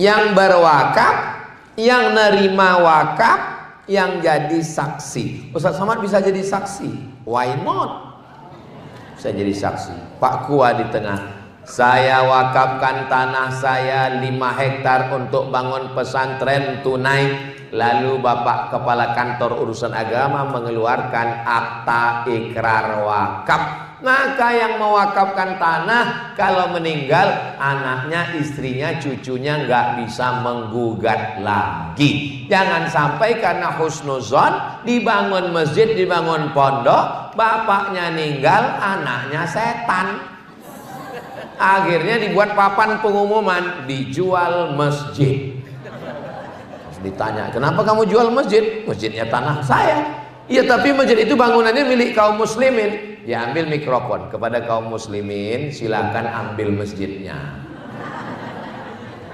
yang berwakaf, yang nerima wakaf, yang jadi saksi. Ustaz Somad bisa jadi saksi, why not? Bisa jadi saksi. Pak Kua di tengah, saya wakafkan tanah saya 5 hektar untuk bangun pesantren tunai. Lalu Bapak Kepala Kantor Urusan Agama mengeluarkan akta ikrar wakaf. Maka yang mewakafkan tanah kalau meninggal, anaknya, istrinya, cucunya nggak bisa menggugat lagi. Jangan sampai karena husnuzon dibangun masjid, dibangun pondok, bapaknya ninggal, anaknya setan. Akhirnya dibuat papan pengumuman, dijual masjid. Ditanya, kenapa kamu jual masjid? Masjidnya tanah saya. Iya, tapi masjid itu bangunannya milik kaum muslimin. Dia ambil mikrofon kepada kaum muslimin, silakan ambil masjidnya.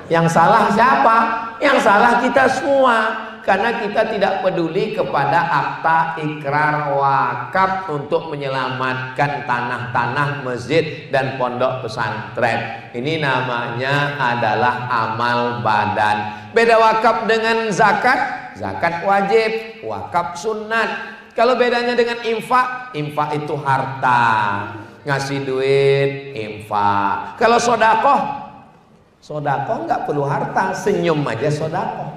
Yang salah siapa? Yang salah kita semua, karena kita tidak peduli kepada akta ikrar wakaf untuk menyelamatkan tanah-tanah masjid dan pondok pesantren. Ini namanya adalah amal badan. Beda wakaf dengan zakat. Zakat wajib, wakaf sunat. Kalau bedanya dengan infak, infak itu harta, ngasih duit, infak. Kalau sodakoh, sodakoh nggak perlu harta, senyum aja sodakoh.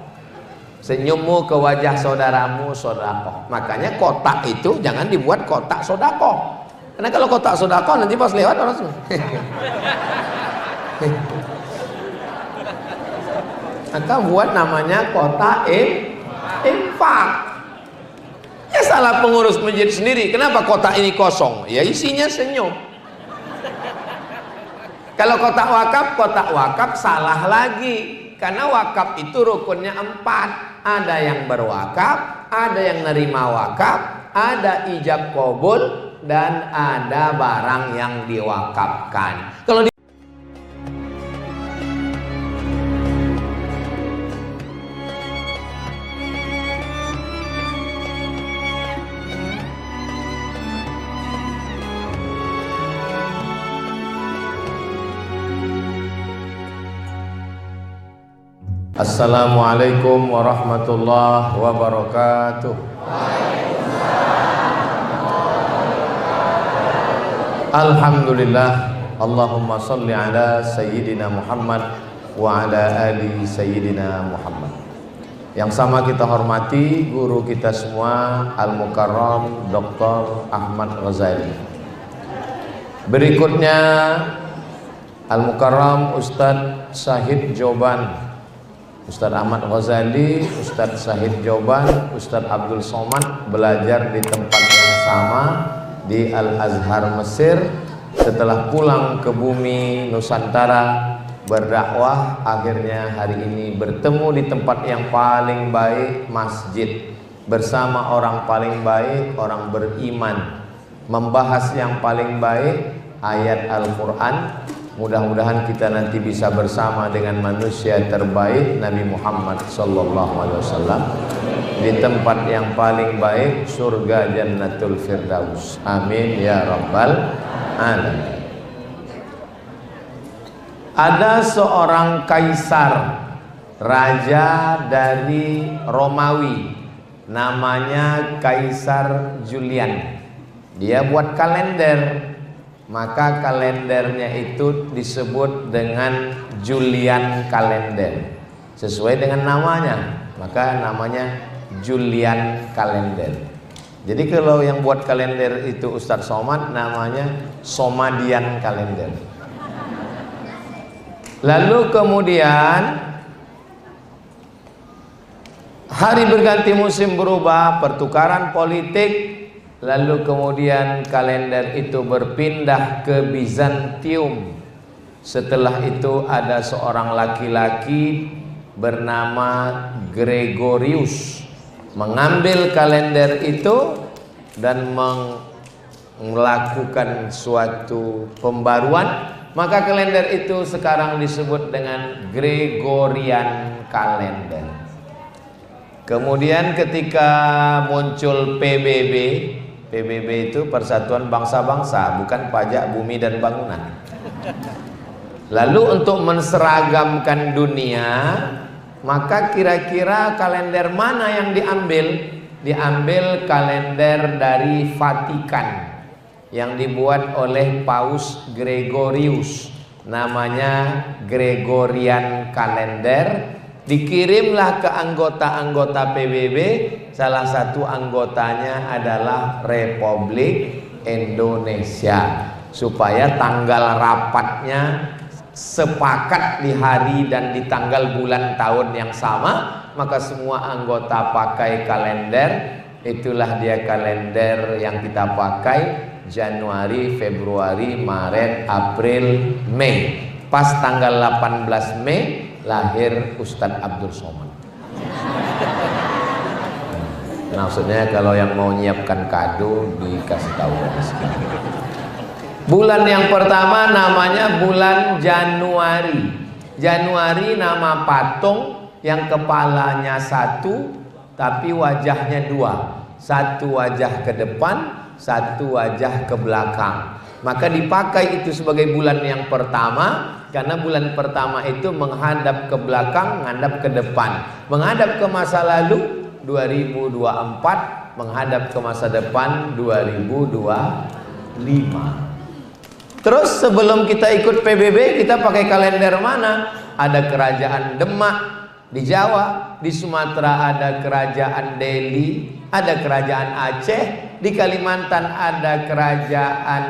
Senyummu ke wajah saudaramu sodakoh. Makanya kotak itu jangan dibuat kotak sodakoh. Karena kalau kotak sodakoh nanti pas lewat orang semua. Maka buat namanya kotak infak. Ya salah pengurus masjid sendiri. Kenapa kotak ini kosong? Ya isinya senyum. Kalau kotak wakaf salah lagi. Karena wakaf itu rukunnya 4. Ada yang berwakaf, ada yang nerima wakaf, ada ijab qabul, dan ada barang yang diwakafkan. Kalau Assalamualaikum warahmatullahi wabarakatuh. Alhamdulillah. Allahumma salli ala Sayyidina Muhammad wa ala ali Sayyidina Muhammad. Yang sama kita hormati guru kita semua, Al-Mukarram Dr. Ahmad Ghazali. Berikutnya Al-Mukarram Ustadz Syahid Joban, Ustadz Ahmad Ghazali, Ustadz Syahid Joban, Ustadz Abdul Somad belajar di tempat yang sama di Al-Azhar Mesir. Setelah pulang ke bumi Nusantara berdakwah, akhirnya hari ini bertemu di tempat yang paling baik, masjid, bersama orang paling baik, orang beriman, membahas yang paling baik, ayat Al-Quran. Mudah-mudahan kita nanti bisa bersama dengan manusia terbaik Nabi Muhammad SAW di tempat yang paling baik, surga Jannatul Firdaus. Amin ya rabbal alamin. Ada seorang kaisar, raja dari Romawi, namanya Kaisar Julian. Dia buat kalender. Maka kalendernya itu disebut dengan Julian kalender, sesuai dengan namanya. Maka namanya Julian kalender. Jadi kalau yang buat kalender itu Ustadz Somad, namanya Somadian kalender. Lalu kemudian hari berganti musim berubah, pertukaran politik. Lalu kemudian kalender itu berpindah ke Bizantium. Setelah itu ada seorang laki-laki bernama Gregorius mengambil kalender itu dan melakukan suatu pembaruan. Maka kalender itu sekarang disebut dengan Gregorian kalender. Kemudian ketika muncul PBB itu Persatuan Bangsa-Bangsa, bukan pajak bumi dan bangunan. Lalu untuk menseragamkan dunia, maka kira-kira kalender mana yang diambil? Diambil kalender dari Vatikan yang dibuat oleh Paus Gregorius, namanya Gregorian Kalender. Dikirimlah ke anggota-anggota PBB, salah satu anggotanya adalah Republik Indonesia, supaya tanggal rapatnya sepakat di hari dan di tanggal bulan tahun yang sama, maka semua anggota pakai kalender. Itulah dia kalender yang kita pakai, Januari, Februari, Maret, April, Mei. Pas tanggal 18 Mei lahir Ustadz Abdul Somad. Maksudnya kalau yang mau nyiapkan kado dikasih tahu di sini. Bulan yang pertama namanya bulan Januari. Januari nama patung yang kepalanya satu tapi wajahnya dua. Satu wajah ke depan, satu wajah ke belakang. Maka dipakai itu sebagai bulan yang pertama, karena bulan pertama itu menghadap ke belakang, menghadap ke depan. Menghadap ke masa lalu 2024, menghadap ke masa depan 2025. Terus sebelum kita ikut PBB, kita pakai kalender mana? Ada kerajaan Demak di Jawa, di Sumatera ada kerajaan Delhi, ada kerajaan Aceh, di Kalimantan ada kerajaan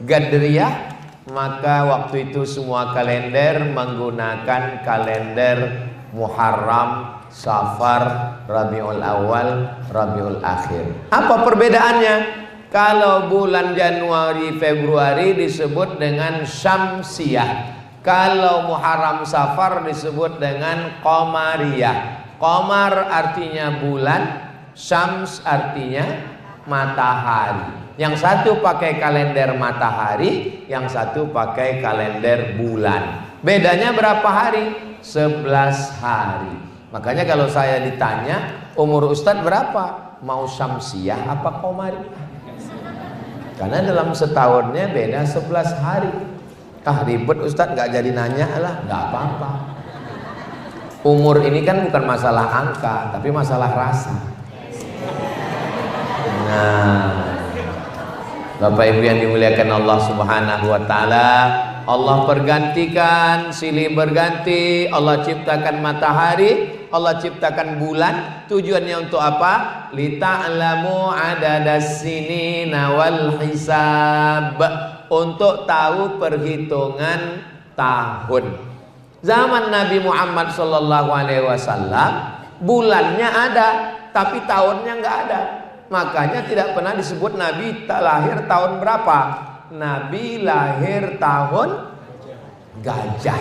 Gadriah. Maka waktu itu semua kalender menggunakan kalender Muharram, Safar, Rabiul Awal, Rabiul Akhir. Apa perbedaannya? Kalau bulan Januari, Februari disebut dengan Syamsiyah. Kalau Muharram, Safar disebut dengan Qamariyah. Qamar artinya bulan, Syams artinya matahari. Yang satu pakai kalender matahari, yang satu pakai kalender bulan. Bedanya berapa hari? 11 hari. Makanya kalau saya ditanya, umur Ustadz berapa? Mau Syamsiyah apa Qamariyah? Karena dalam setahunnya beda 11 hari. Ribet Ustadz, gak jadi nanya lah. Gak apa-apa. Umur ini kan bukan masalah angka, tapi masalah rasa. Nah, Bapak Ibu yang dimuliakan Allah Subhanahu wa Ta'ala, Allah pergantikan, silih berganti. Allah ciptakan matahari, Allah ciptakan bulan. Tujuannya untuk apa? Lita'lamu adadas sinina wal hisab, untuk tahu perhitungan tahun. Zaman Nabi Muhammad SAW, bulannya ada, tapi tahunnya nggak ada. Makanya tidak pernah disebut Nabi lahir tahun berapa. Nabi lahir tahun gajah.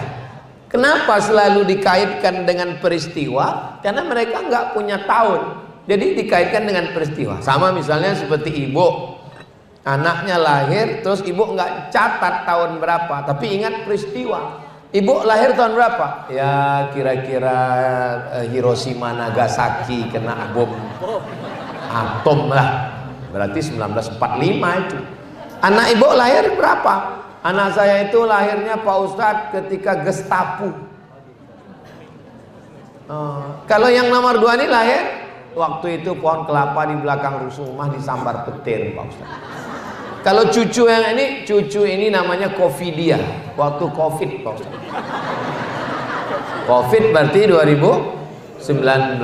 Kenapa selalu dikaitkan dengan peristiwa? Karena mereka nggak punya tahun, jadi dikaitkan dengan peristiwa. Sama misalnya seperti ibu, anaknya lahir, terus ibu nggak catat tahun berapa, tapi ingat peristiwa. Ibu lahir tahun berapa? Ya kira-kira Hiroshima Nagasaki kena bom atom lah, berarti 1945 itu. Anak ibu lahir berapa? Anak saya itu lahirnya Pak Ustadz ketika Gestapo. Kalau yang nomor 2 ini lahir waktu itu pohon kelapa di belakang rumah disambar petir Pak Ustadz. Kalau cucu yang ini, cucu ini namanya Covidia, waktu Covid Pak Ustadz. Covid berarti 2019.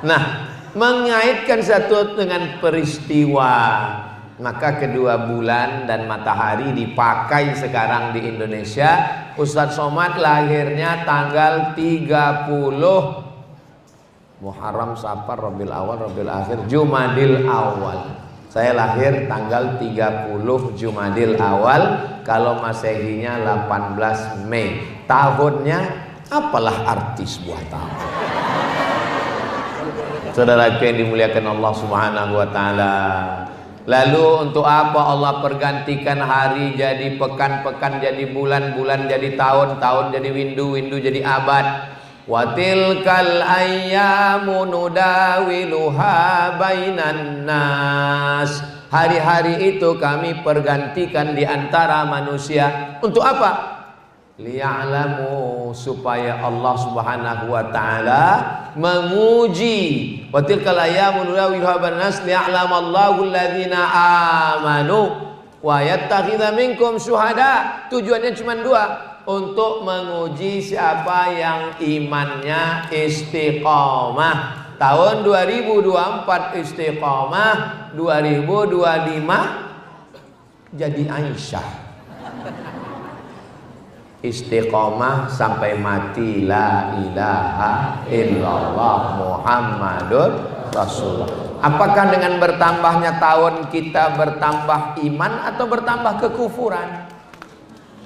Nah, mengaitkan satu dengan peristiwa, maka kedua bulan dan matahari dipakai sekarang di Indonesia. Ustadz Somad lahirnya tanggal 30 Muharram, Safar, Rabiul Awal, Rabiul Akhir, Jumadil Awal. Saya lahir tanggal 30 Jumadil Awal, kalau Masehinya 18 Mei. Tahunnya apalah arti sebuah tahun? Saudara yang dimuliakan Allah Subhanahu wa Ta'ala. Lalu untuk apa Allah pergantikan hari jadi pekan, pekan jadi bulan, bulan jadi tahun, tahun jadi windu, windu jadi abad. Wa tilkal ayyamu nudawiluha bainan nas. Hari-hari itu kami pergantikan di antara manusia. Untuk apa? liya'lamu, supaya Allah Subhanahu wa taala menguji, wa tilkal ayyamu nudawiluha bainan nas liya'lamallahu alladhina amanu wa yattakhidha minkum syuhada. Tujuannya cuma dua, untuk menguji siapa yang imannya istiqomah. Tahun 2024 istiqomah, 2025 jadi Aisyah. Istiqomah sampai mati, la ilaha illallah Muhammadur Rasulullah. Apakah dengan bertambahnya tahun kita bertambah iman atau bertambah kekufuran?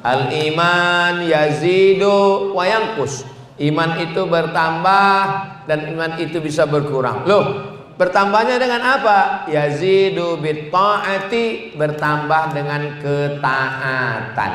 Al iman yazidu wa yanqus. Iman itu bertambah dan iman itu bisa berkurang. Loh, bertambahnya dengan apa? Yazidu bit ta'ati, bertambah dengan ketaatan,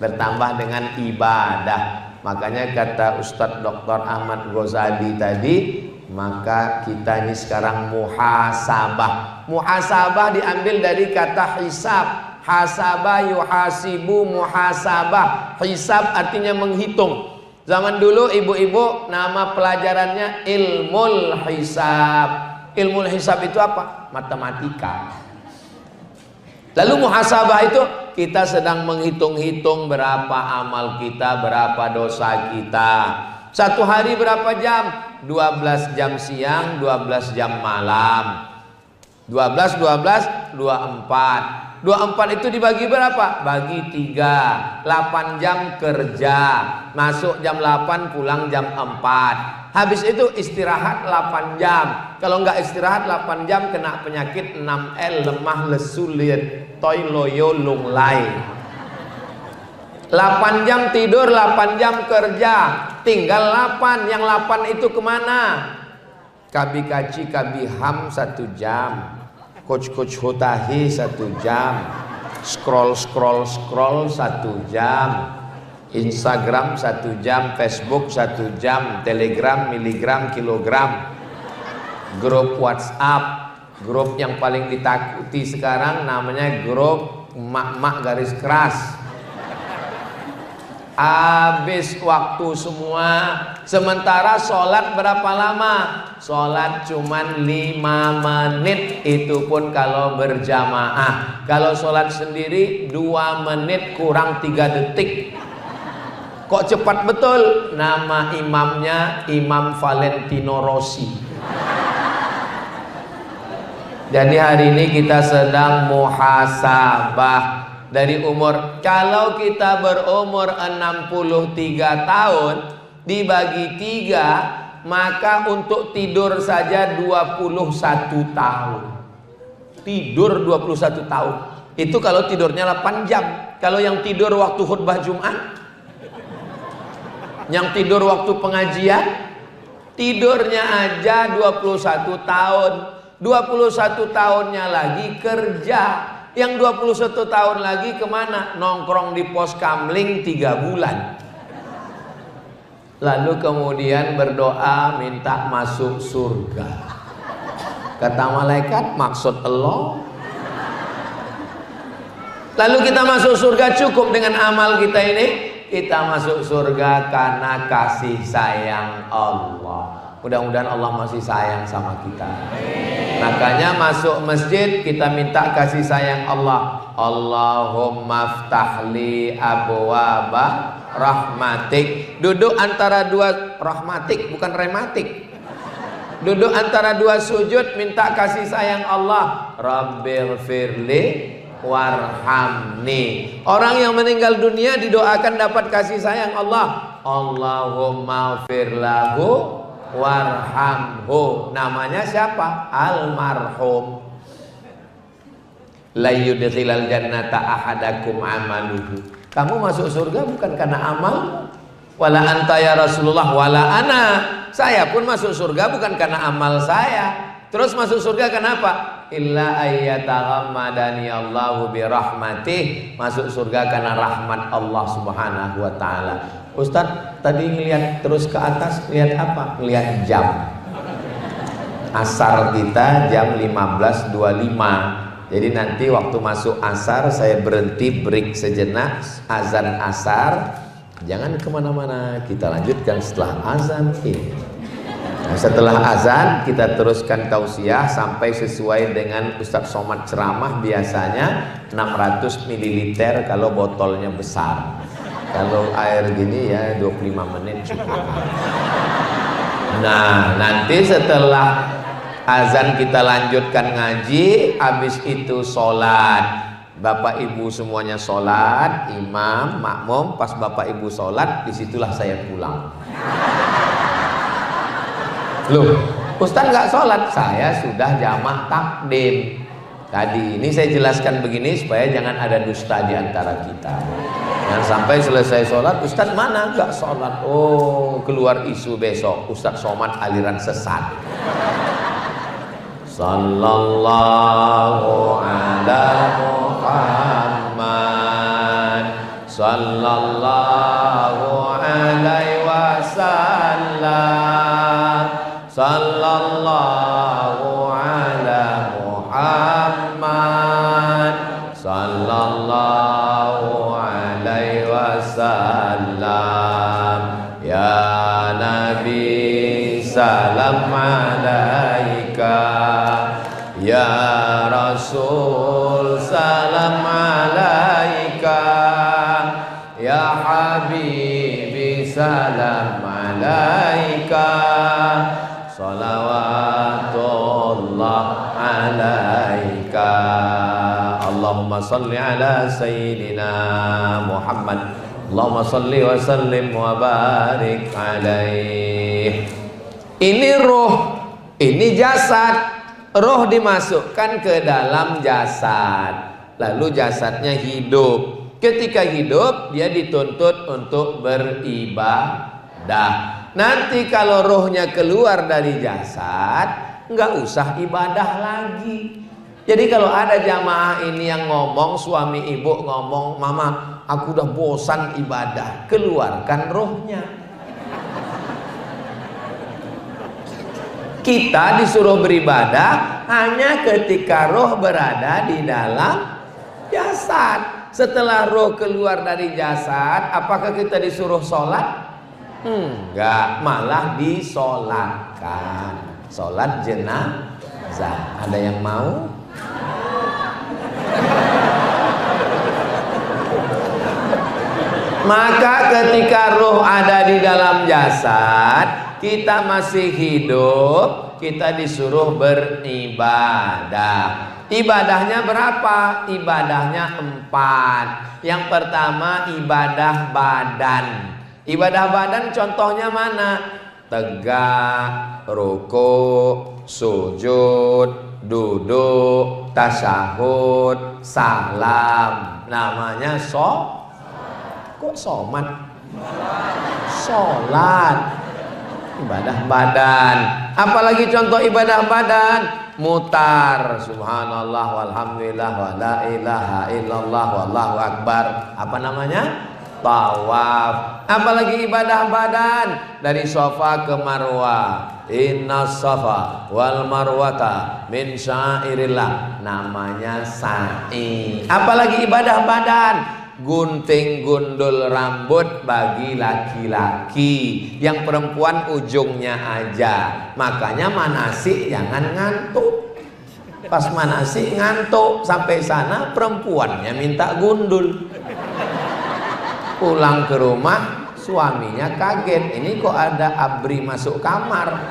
bertambah dengan ibadah. Makanya kata Ustadz Dr. Ahmad Ghazali tadi, maka kita ini sekarang muhasabah. Muhasabah diambil dari kata hisab. Hasabah yuhasibu, muhasabah. Hisab artinya menghitung. Zaman dulu ibu-ibu nama pelajarannya ilmul hisab. Ilmul hisab itu apa? Matematika. Lalu muhasabah itu kita sedang menghitung-hitung berapa amal kita, berapa dosa kita. Satu hari berapa jam? 12 jam siang, 12 jam malam. 12, 24. 24 itu dibagi berapa? Bagi 3. 8 jam kerja, masuk jam 8, pulang jam 4. Habis itu istirahat 8 jam. Kalau nggak istirahat 8 jam kena penyakit 6L, lemah, lesu, liat, toy, loyo, lunglai. 8 jam tidur, 8 jam kerja, tinggal 8. Yang 8 itu kemana? Kabi kaci, kabi ham 1 jam, coach hotahi 1 jam, scroll 1 jam, Instagram 1 jam, Facebook 1 jam, Telegram, miligram, kilogram, grup WhatsApp, grup yang paling ditakuti sekarang namanya grup emak-emak garis keras. Habis waktu semua. Sementara sholat berapa lama? Sholat cuman 5 menit, itu pun kalau berjamaah. Kalau sholat sendiri 2 menit kurang 3 detik. Kok cepat betul? Nama imamnya Imam Valentino Rossi. Jadi hari ini kita sedang muhasabah. Dari umur, kalau kita berumur 63 tahun dibagi 3, maka untuk tidur saja 21 tahun. Tidur 21 tahun. Itu kalau tidurnya 8 jam. Kalau yang tidur waktu khutbah Jumat, yang tidur waktu pengajian, tidurnya aja 21 tahun. 21 tahunnya lagi kerja. Yang 21 tahun lagi kemana? Nongkrong di pos kamling 3 bulan. Lalu kemudian berdoa minta masuk surga. Kata malaikat, maksud Allah. Lalu kita masuk surga cukup dengan amal kita ini. Kita masuk surga karena kasih sayang Allah. Mudah-mudahan Allah masih sayang sama kita. Makanya masuk masjid kita minta kasih sayang Allah. Allahumma ftahli abwaba rahmatik. Duduk antara dua rahmatik, bukan rematik. Duduk antara dua sujud minta kasih sayang Allah. Rabbighfirli warhamni. Orang yang meninggal dunia didoakan dapat kasih sayang Allah. Allahumma firlahu warhamhu. Namanya siapa? Almarhum. La yudkhilal jannata ahadakum amaluhu. Kamu masuk surga bukan karena amal. Wala anta ya Rasulullah wala ana. Saya pun masuk surga bukan karena amal saya. Terus masuk surga kenapa? Illa ayyataghammadani Allahu birahmatih. Masuk surga karena rahmat Allah Subhanahu wa taala. Ustadz tadi ngelihat terus ke atas, lihat apa? Lihat jam. Asar kita jam 15.25. Jadi nanti waktu masuk asar saya berhenti break sejenak, azan asar. Jangan kemana-mana, kita lanjutkan setelah azan ini. Nah, setelah azan kita teruskan tausiah sampai sesuai dengan Ustadz Somad ceramah, biasanya 600 ml kalau botolnya besar. Kalau air gini ya 25 menit cukup. Nah, nanti setelah azan kita lanjutkan ngaji, habis itu sholat. Bapak ibu semuanya sholat, imam, makmum. Pas bapak ibu sholat, disitulah saya pulang. Loh, Ustadz nggak sholat? Saya sudah jamak takdim. Tadi ini saya jelaskan begini supaya jangan ada dusta di antara kita. Jangan sampai selesai sholat, Ustadz mana? Nggak sholat. Oh, keluar isu besok, Ustadz Somad aliran sesat. Sallallahu ala Muhammad, sallallahu alaihi wasallam, sallallahu ala Muhammad, sallallahu alaihi wasallam. Ya Nabi salam alaika, ya Rasul salam alaika, ya Habibi salam alaika, salawatullah alaika. Allahumma salli ala Sayyidina Muhammad, Allahumma salli wa sallim wa barik alaih. Ini ruh, ini jasad. Roh dimasukkan ke dalam jasad, lalu jasadnya hidup. Ketika hidup, dia dituntut untuk beribadah. Nanti kalau rohnya keluar dari jasad, nggak usah ibadah lagi. Jadi kalau ada jamaah ini yang ngomong, suami ibu ngomong, mama aku udah bosan ibadah, keluarkan rohnya. Kita disuruh beribadah hanya ketika roh berada di dalam jasad. Setelah roh keluar dari jasad, apakah kita disuruh sholat? Enggak, malah disolatkan. Sholat jenazah. Ada yang mau? Maka ketika roh ada di dalam jasad, kita masih hidup, kita disuruh beribadah. Ibadahnya berapa? Ibadahnya 4. Yang pertama ibadah badan. Ibadah badan contohnya mana? Tegak, rukuk, sujud, duduk, tasyahud, salam. Namanya kok somat? Sholat. Ibadah badan. Apalagi contoh ibadah badan? Mutar, subhanallah walhamdulillah wa la ilaha illallah wallahu akbar. Apa namanya? Tawaf. Apalagi ibadah badan? Dari Safa ke Marwah. Inna safa wal marwata min syairillah. Namanya sa'i. Apalagi ibadah badan? Gunting gundul rambut bagi laki-laki, yang perempuan ujungnya aja. Makanya manasik jangan ngantuk. Pas manasik ngantuk, sampai sana perempuannya minta gundul. Pulang ke rumah suaminya kaget, ini kok ada ABRI masuk kamar.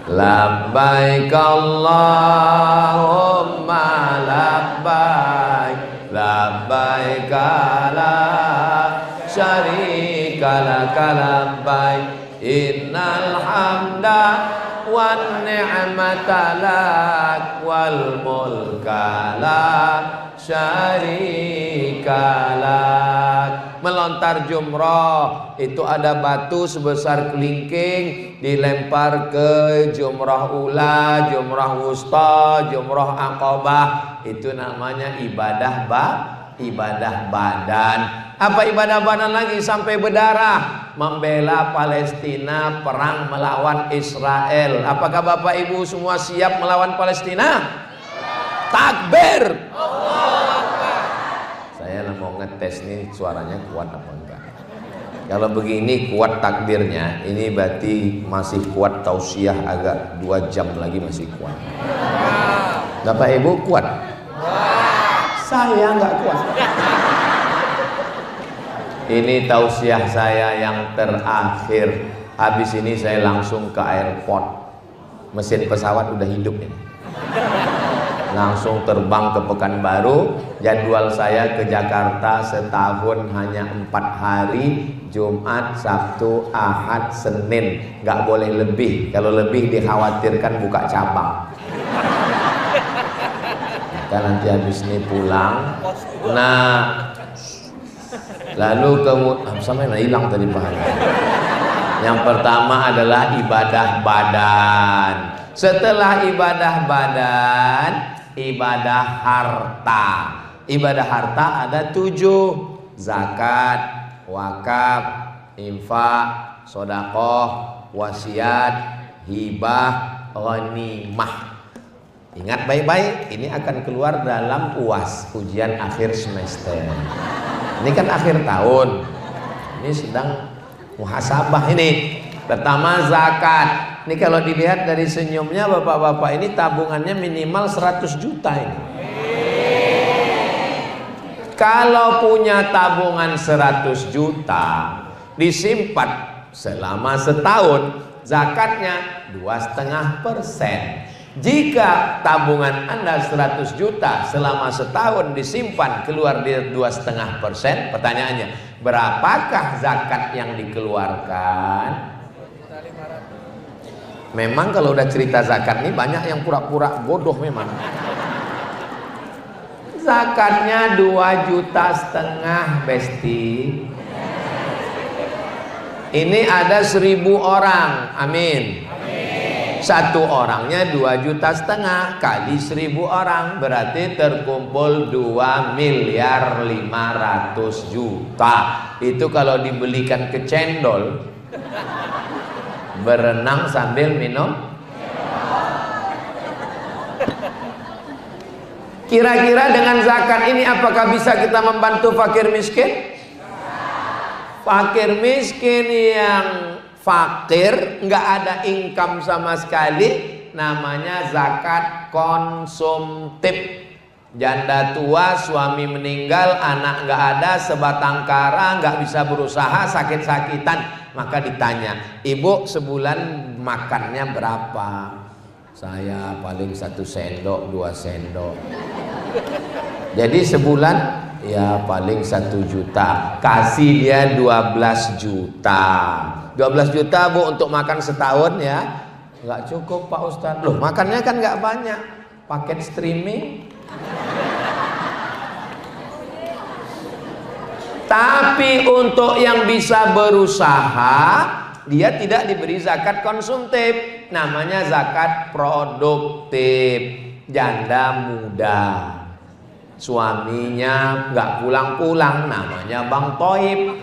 Labbaik Allahumma labbaik, labbaik la syarika laka labbaik, innal hamda wan ni'mata lak wal mulka la syarika lak. Melontar jumrah itu ada batu sebesar kelingking, dilempar ke jumrah ula, jumrah wusta, jumrah aqabah. Itu namanya ibadah badan. Apa ibadah badan lagi? Sampai berdarah, membela Palestina, perang melawan Israel. Apakah Bapak Ibu semua siap melawan Palestina? Takbir. Saya mau ngetes ngetes nih suaranya kuat apa enggak. Kalau begini kuat takdirnya, ini berarti masih kuat tausiah agak 2 jam lagi masih kuat. Bapak Ibu kuat? Saya nggak kuat. Ini tausiah saya yang terakhir. Habis ini saya langsung ke airport. Mesin pesawat udah hidup ini. Langsung terbang ke Pekanbaru. Jadwal saya ke Jakarta setahun hanya 4 hari, Jumat, Sabtu, Ahad, Senin. Nggak boleh lebih. Kalau lebih dikhawatirkan buka cabang. Kan nanti habis ini pulang. Nah, lalu kemudian sama hilang tadi bahannya. Yang pertama adalah ibadah badan. Setelah ibadah badan, ibadah harta. Ibadah harta ada 7: zakat, wakaf, infak, sedekah, wasiat, hibah, ghanimah. Ingat baik-baik, ini akan keluar dalam UAS, ujian akhir semester. Ini kan akhir tahun. Ini sedang muhasabah ini. Pertama zakat. Ini kalau dilihat dari senyumnya bapak-bapak ini tabungannya minimal 100 juta ini. Kalau punya tabungan 100 juta disimpan selama setahun, zakatnya 2,5%. Jika tabungan Anda 100 juta selama setahun disimpan keluar di 2,5%, pertanyaannya, berapakah zakat yang dikeluarkan? Memang kalau udah cerita zakat nih banyak yang pura-pura bodoh memang. Zakatnya 2,5 juta, Besti. Ini ada 1.000 orang, amin. Satu orangnya 2,5 juta kali 1.000 orang berarti terkumpul 2.500.000.000. Itu kalau dibelikan ke cendol, berenang sambil minum. Kira-kira dengan zakat ini apakah bisa kita membantu fakir miskin? Fakir miskin yang fakir, nggak ada income sama sekali, namanya zakat konsumtif. Janda tua, suami meninggal, anak nggak ada, sebatang kara, nggak bisa berusaha, sakit-sakitan, maka ditanya, ibu sebulan makannya berapa? Saya paling 1 sendok, 2 sendok. Jadi sebulan ya paling 1 juta, kasih dia 12 juta. 12 juta Bu untuk makan setahun ya. Nggak cukup Pak Ustadz. Loh makannya kan nggak banyak, paket streaming. Tapi untuk yang bisa berusaha, dia tidak diberi zakat konsumtif, namanya zakat produktif. Janda muda, suaminya nggak pulang-pulang, namanya Bang Toib.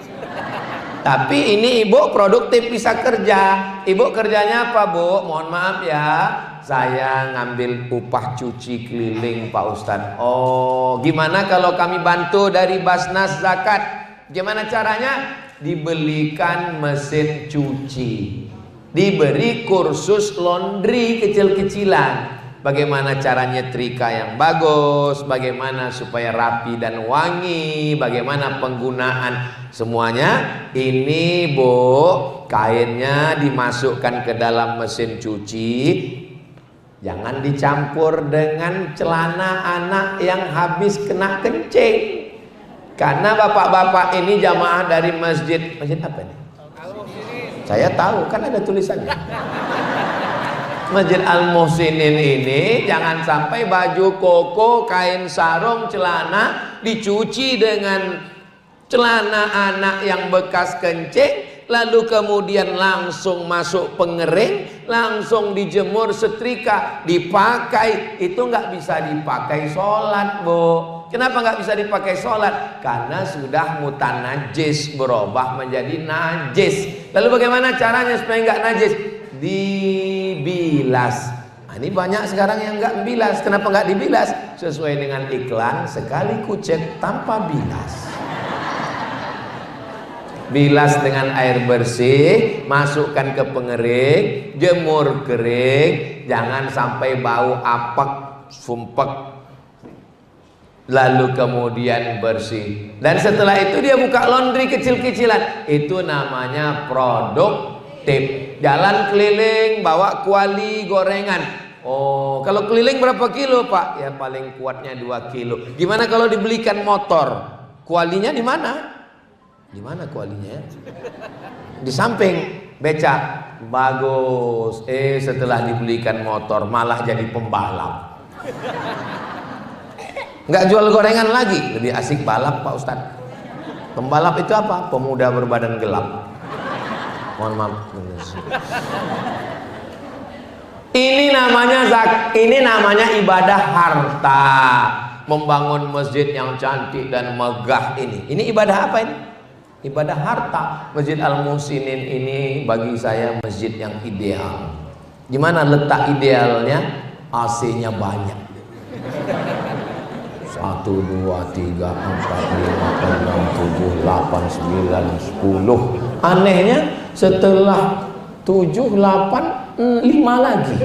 Tapi ini ibu produktif, bisa kerja. Ibu kerjanya apa Bu? Mohon maaf ya, saya ngambil upah cuci keliling Pak Ustadz. Oh gimana kalau kami bantu dari Basnas Zakat? Gimana caranya? Dibelikan mesin cuci, diberi kursus laundry kecil-kecilan. Bagaimana cara nyetrika yang bagus, bagaimana supaya rapi dan wangi, bagaimana penggunaan semuanya. Ini Bu, kainnya dimasukkan ke dalam mesin cuci, jangan dicampur dengan celana anak yang habis kena kencing. Karena bapak-bapak ini jamaah dari masjid apa ini? Saya tahu, kan ada tulisannya. Masjid Al-Muhsinin ini jangan sampai baju koko, kain sarung, celana dicuci dengan celana anak yang bekas kencing, lalu kemudian langsung masuk pengering, langsung dijemur, setrika, dipakai. Itu nggak bisa dipakai sholat Bu. Kenapa nggak bisa dipakai sholat? Karena sudah mutanajis, berubah menjadi najis. Lalu bagaimana caranya supaya nggak najis? Dibilas. Nah, ini banyak sekarang yang nggak bilas. Kenapa nggak dibilas? Sesuai dengan iklan, sekali kucek tanpa bilas. bilas dengan air bersih, masukkan ke pengering, jemur kering, jangan sampai bau apek, sumpek, lalu kemudian bersih. Dan setelah itu dia buka laundry kecil-kecilan, itu namanya produktif. Jalan keliling bawa kuali gorengan. Oh, kalau keliling berapa kilo Pak? Ya paling kuatnya 2 kilo. Gimana kalau dibelikan motor? Kualinya di mana? Di mana kualinya? Di samping becak. Bagus. Setelah dibelikan motor malah jadi pembalap. Nggak jual gorengan lagi, lebih asik balap Pak Ustadz. Pembalap itu apa? Pemuda berbadan gelap. Mohon maaf. Ini namanya ibadah harta. Membangun masjid yang cantik dan megah ini ibadah apa ini? Ibadah harta. Masjid Al-Muhsinin ini bagi saya masjid yang ideal. Gimana letak idealnya? AC-nya banyak. 1, 2, 3, 4, 5, 6, 7, 8, 9, 10. Anehnya setelah 7, 8, 5 lagi.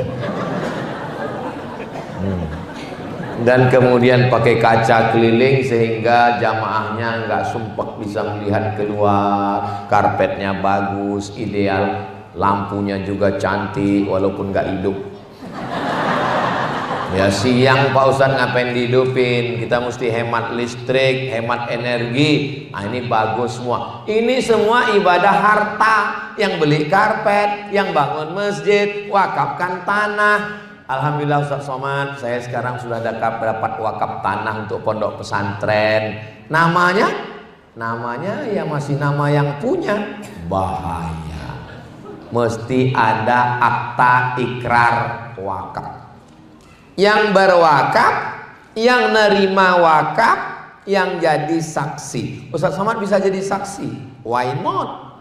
Dan kemudian pakai kaca keliling sehingga jamaahnya nggak sumpek, bisa melihat keluar. Karpetnya bagus, ideal. Lampunya juga cantik walaupun nggak hidup. Ya siang Pak Ustadz ngapain dihidupin? Kita mesti hemat listrik, hemat energi. Ini bagus semua. Ini semua ibadah harta. Yang beli karpet, yang bangun masjid, wakafkan tanah. Alhamdulillah Ustadz Somad, saya sekarang sudah dapat wakaf tanah untuk pondok pesantren. Namanya ya masih nama yang punya. Bahaya. Mesti ada akta ikrar wakaf. Yang berwakaf, yang nerima wakaf, yang jadi saksi. Ustadz Somad bisa jadi saksi. Why not?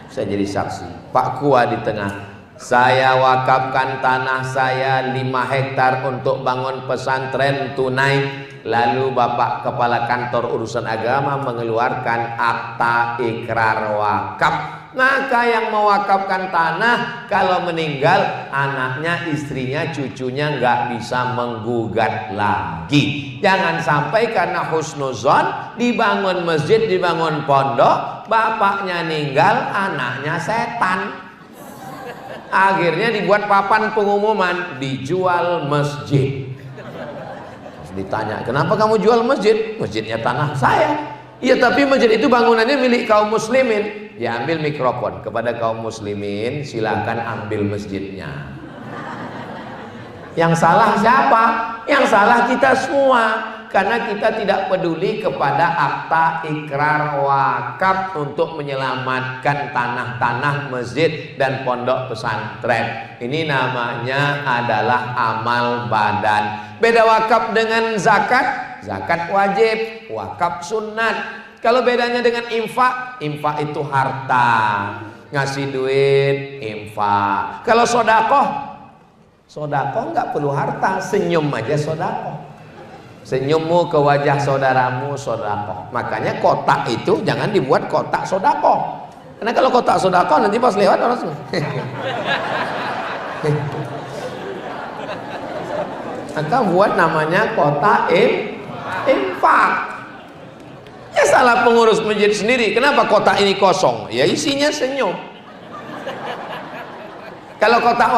Saya jadi saksi. Pak Kua di tengah. Saya wakafkan tanah saya 5 hektar untuk bangun pesantren tunai. Lalu Bapak Kepala Kantor Urusan Agama mengeluarkan akta ikrar wakaf. Maka yang mewakafkan tanah kalau meninggal, anaknya, istrinya, cucunya nggak bisa menggugat lagi. Jangan sampai karena husnuzon dibangun masjid, dibangun pondok, bapaknya meninggal, anaknya setan. Akhirnya dibuat papan pengumuman, dijual masjid. Ditanya, kenapa kamu jual masjid? Masjidnya tanah saya. Iya, tapi masjid itu bangunannya milik kaum muslimin. Dia ambil mikrofon kepada kaum muslimin, silakan ambil masjidnya. Yang salah siapa? Yang salah kita semua. Karena kita tidak peduli kepada akta ikrar wakaf untuk menyelamatkan tanah-tanah masjid dan pondok pesantren. Ini namanya adalah amal badan. Beda wakaf dengan zakat. Zakat wajib, wakaf sunat. Kalau bedanya dengan infak, infak itu harta, ngasih duit, infak. Kalau sodakoh, sodakoh nggak perlu harta, senyum aja sodakoh. Senyummu ke wajah saudaramu sodakoh. Makanya kotak itu jangan dibuat kotak sodakoh. Karena kalau kotak sodakoh nanti pas lewat orang semua. Maka buat namanya kotak infak. Ya salah pengurus masjid sendiri. Kenapa kotak ini kosong? Ya isinya senyum. Kalau kotak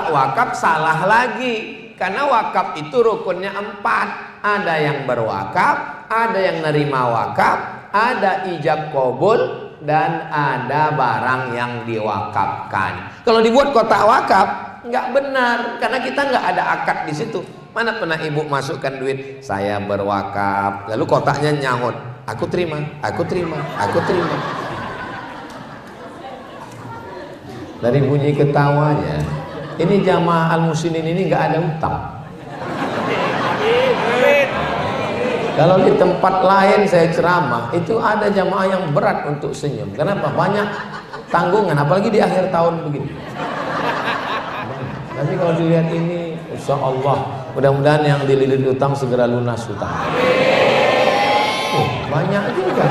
wakaf salah lagi. Karena wakaf itu rukunnya 4. Ada yang berwakaf, ada yang nerima wakaf, ada ijab kabul, dan ada barang yang diwakafkan. Kalau dibuat kotak wakaf nggak benar, karena kita nggak ada akad di situ. Mana pernah ibu masukkan duit, saya berwakaf, lalu kotaknya nyahut, aku terima, aku terima, aku terima. Dari bunyi ketawanya, ini jamaah Al-Muhsinin ini nggak ada utang. Kalau di tempat lain saya ceramah, itu ada jamaah yang berat untuk senyum. Kenapa? Banyak tanggungan, apalagi di akhir tahun begini. Tapi kalau dilihat ini, insya Allah, mudah-mudahan yang dililit utang segera lunas utang. Banyak juga.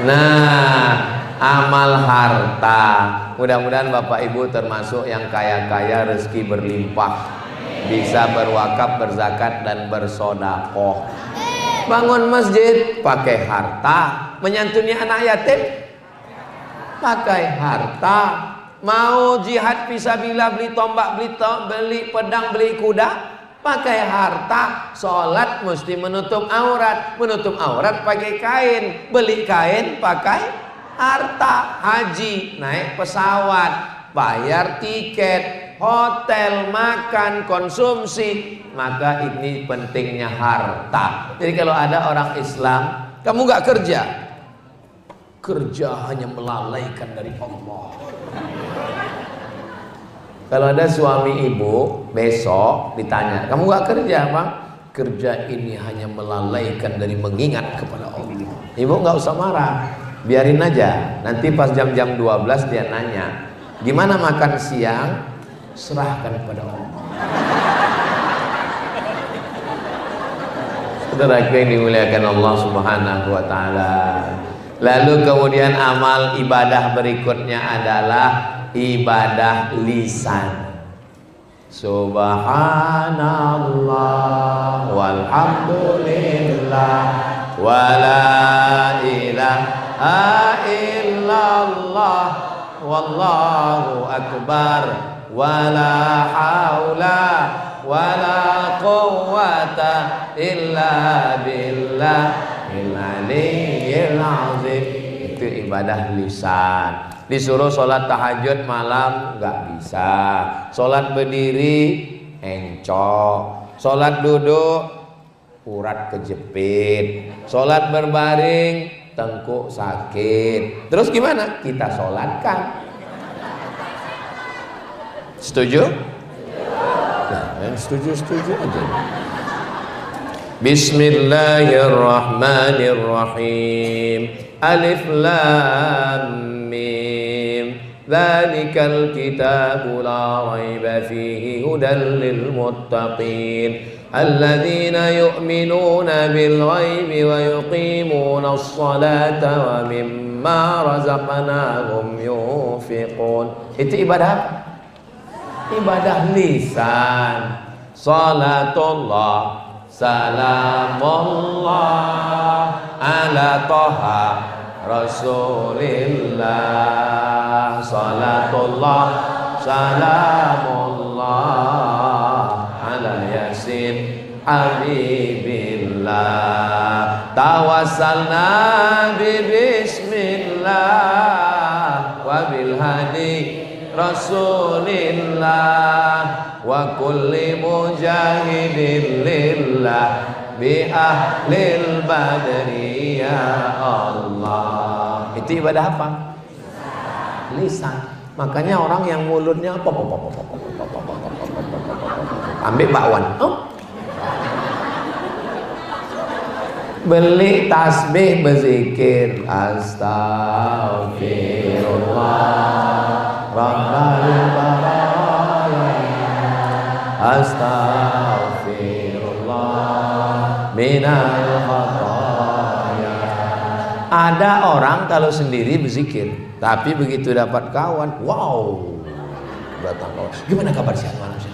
Nah, amal harta. Mudah-mudahan Bapak Ibu termasuk yang kaya-kaya, rezeki berlimpah, bisa berwakaf, berzakat dan bersodakoh. Bangun masjid pakai harta, menyantuni anak yatim pakai harta, mau jihad fisabilillah, beli tombak, beli pedang, beli kuda pakai harta. Sholat mesti menutup aurat pakai kain, beli kain pakai harta. Haji naik pesawat, bayar tiket, hotel, makan, konsumsi. Maka ini pentingnya harta. Jadi kalau ada orang Islam, kamu nggak kerja hanya melalaikan dari Allah. Kalau ada suami ibu besok ditanya, kamu gak kerja Bang? Kerja ini hanya melalaikan dari mengingat kepada Allah. Ibu gak usah marah, biarin aja. Nanti pas jam-jam 12 dia nanya, gimana makan siang? Serahkan kepada Allah. Saudara yang dimuliakan Allah Subhanahu wa taala. Lalu kemudian amal ibadah berikutnya adalah ibadah lisan. Subhanallah walhamdulillah wala ilaha illallah wallahu akbar wala haula wala quwwata illa billahil aliyyil azim. Itu ibadah lisan. Disuruh sholat tahajud malam nggak bisa, sholat berdiri encok, sholat duduk urat kejepit, sholat berbaring tengkuk sakit. Terus gimana? Kita sholatkan. Setuju? Nah, setuju aja. Bismillahirrahmanirrahim. Alif lam mim. Dzalikal kitabu la raiba fihi hudan lil muttaqin alladzina yu'minuna bil ghaibi wa yuqimuna as-salata wa mimma razaqnahum yunfiqun. Itu ibadah apa? Ibadah lisan. Salatullah salamullah ala toha Rasulillah. Salatullah salamullah ala yasin habibillah. Tawassalna bi bismillah wa bil hadi Rasulillah wa kulli mujahidin lillah bi ahlil badri ya Allah. Itu ibadah apa? Lisan. Makanya orang yang mulutnya ambil bakwan, beli tasbih berzikir astagfirullah rabbal baraya astaghfirullah minal khataya. Ada orang kalau sendiri berzikir, tapi begitu dapat kawan, wow, datang kawan, gimana kabar sehat manusia?